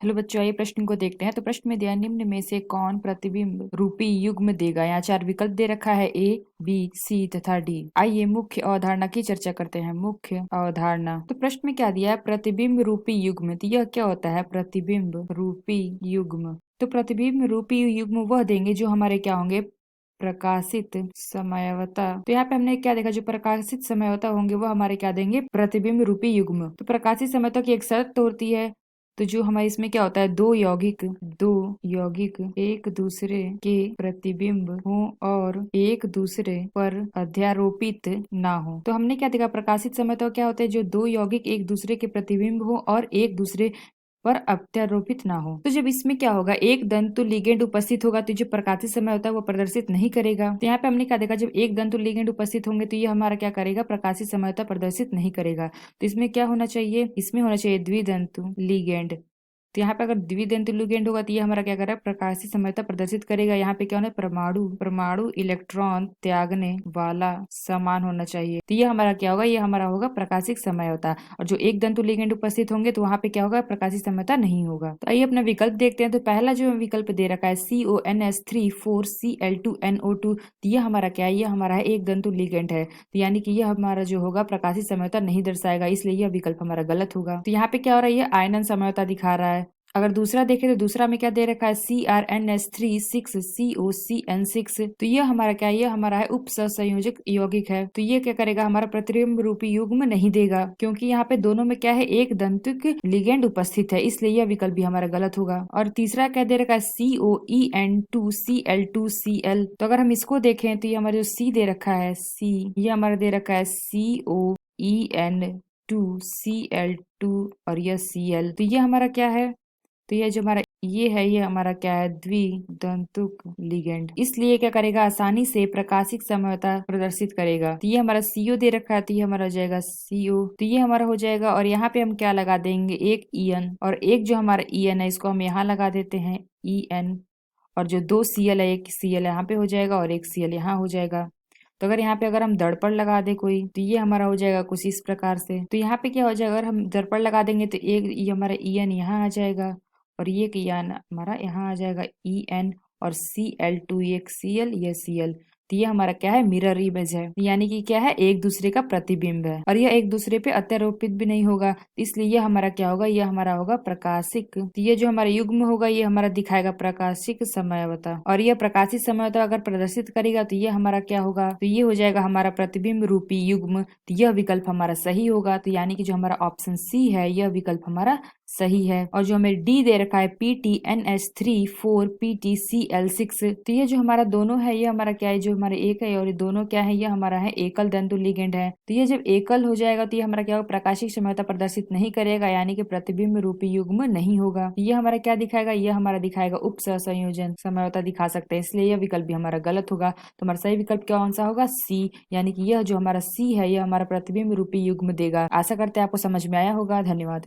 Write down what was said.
Hello बच्चों, आइए प्रश्न को देखते हैं। तो प्रश्न में दिया निम्न में से कौन प्रतिबिंब रूपी युग्म देगा। यहाँ चार विकल्प दे रखा है, ए, बी, सी तथा डी। आइए मुख्य अवधारणा की चर्चा करते हैं। मुख्य अवधारणा, तो प्रश्न में क्या दिया है, प्रतिबिंब रूपी युग्म। तो यह क्या होता है, प्रतिबिंब रूपी युग्म। तो प्रतिबिंब रूपी युग्म वह देंगे जो हमारे क्या होंगे, प्रकाशित समयवता। तो यहाँ पे हमने क्या देखा, जो प्रकाशित समयवता होंगे वो हमारे क्या देंगे, प्रतिबिंब रूपी युग्म। तो प्रकाशित समयवता की एक शर्त होती है, तो जो हमारे इसमें क्या होता है, दो यौगिक एक दूसरे के प्रतिबिंब हो और एक दूसरे पर अध्यारोपित ना हो। तो हमने क्या देखा, प्रकाशित समय तो क्या होता है, जो दो यौगिक एक दूसरे के प्रतिबिंब हो और एक दूसरे पर अत्यारोपित ना हो। तो जब इसमें क्या होगा, एक दंतु लिगेंड उपस्थित होगा तो जो प्रकाशित समय होता है वो प्रदर्शित नहीं करेगा। तो यहाँ पे हमने क्या देखा, जब एक दंतु लिगेंड उपस्थित होंगे तो ये हमारा क्या करेगा, प्रकाशित समय होता प्रदर्शित नहीं करेगा। तो इसमें क्या होना चाहिए, इसमें होना चाहिए द्विदंतु लिगेंड। तो यहाँ पे अगर द्विदंतु लिगेंड होगा तो ये हमारा क्या कर रहा है, प्रकाशीय समयता प्रदर्शित करेगा। यहाँ पे क्या होना है, परमाणु परमाणु इलेक्ट्रॉन त्यागने वाला समान होना चाहिए। तो ये हमारा क्या होगा, ये हमारा होगा प्रकाशिक समयता। और जो एक दंतु लिगेंड उपस्थित होंगे तो वहां पे क्या होगा, प्रकाशिक समयता नहीं होगा। तो आइए अपना विकल्प देखते हैं। तो पहला जो विकल्प दे रखा है CONS3 4Cl2NO2, तो ये हमारा क्या है, ये हमारा है एक दंतु लिगेंड है। तो यानी कि ये हमारा जो होगा प्रकाशिक समयता नहीं दर्शाएगा, इसलिए यह विकल्प हमारा गलत होगा। तो यहाँ पे क्या हो रहा है, ये आयनन समयता दिखा रहा है। अगर दूसरा देखें तो दूसरा में क्या दे रखा है, CrNS3 6COCN6, तो ये हमारा क्या है, ये हमारा है उप सहसंयोजक यौगिक है। तो ये क्या करेगा, हमारा प्रतिबिंब रूपी युग्म नहीं देगा, क्योंकि यहाँ पे दोनों में क्या है, एक दंतुक लिगेंड उपस्थित है, इसलिए यह विकल्प भी हमारा गलत होगा। और तीसरा क्या दे रखा है, COEN2Cl2Cl, तो अगर हम इसको देखें तो ये हमारा जो सी दे रखा है, सी, ये हमारा दे रखा है COEN2Cl2 और यह Cl, तो ये हमारा क्या है, तो ये जो हमारा ये है, ये हमारा क्या है, द्विदंतुक लिगेंड, इसलिए क्या करेगा, आसानी से प्रकाशिक समयता प्रदर्शित करेगा। तो ये हमारा CO दे रखा है, तो ये हमारा हो जाएगा CO, तो ये हमारा हो जाएगा। और यहाँ पे हम क्या लगा देंगे, एक EN, और एक जो हमारा EN है इसको हम यहाँ लगा देते हैं EN, और जो दो Cl है, एक Cl यहाँ पे हो जाएगा और एक Cl यहाँ हो जाएगा। तो अगर यहाँ पे अगर हम दर्पण लगा दे कोई, तो ये हमारा हो जाएगा कुछ इस प्रकार से। तो यहाँ पे क्या हो जाएगा, अगर हम दर्पण लगा देंगे तो एक ये हमारा EN यहाँ आ जाएगा और ये EN हमारा यहाँ आ जाएगा EN, और Cl2 एक Cl, ये Cl। तो ये हमारा क्या है, मिरर इमेज है, यानी कि क्या है, एक दूसरे का प्रतिबिंब है और यह एक दूसरे पे अत्यारोपित भी नहीं होगा, इसलिए ये हमारा क्या होगा, ये हमारा होगा प्रकाशिक। तो ये जो हमारा युग्म होगा ये हमारा दिखाएगा प्रकाशिक समयवता, और यह प्रकाशित समयवता अगर प्रदर्शित करेगा तो ये हमारा क्या होगा, तो ये हो जाएगा हमारा प्रतिबिंब रूपी युग्म। तो यह विकल्प हमारा सही होगा। तो यानी कि जो हमारा ऑप्शन सी है यह विकल्प हमारा सही है। और जो हमें डी दे रखा है PTNS3 4PTCl6, तो ये जो हमारा दोनों है ये हमारा क्या है, जो हमारे एक है और ये दोनों क्या है, ये हमारा है एकल दंतु लिगेंड है। तो ये जब एकल हो जाएगा तो ये हमारा क्या होगा, प्रकाशिक समयता प्रदर्शित नहीं करेगा, यानी कि प्रतिबिंब रूपी युग्म नहीं होगा। तो ये हमारा क्या दिखाएगा, ये हमारा दिखाएगा उप सहसंयोजन समयता दिखा सकते हैं, इसलिए यह विकल्प भी हमारा गलत होगा। तो हमारा सही विकल्प क्या कौन सा होगा, सी, यानी कि यह जो हमारा सी है यह हमारा प्रतिबिंब रूपी युग्म देगा। आशा करते हैं आपको समझ में आया होगा। धन्यवाद।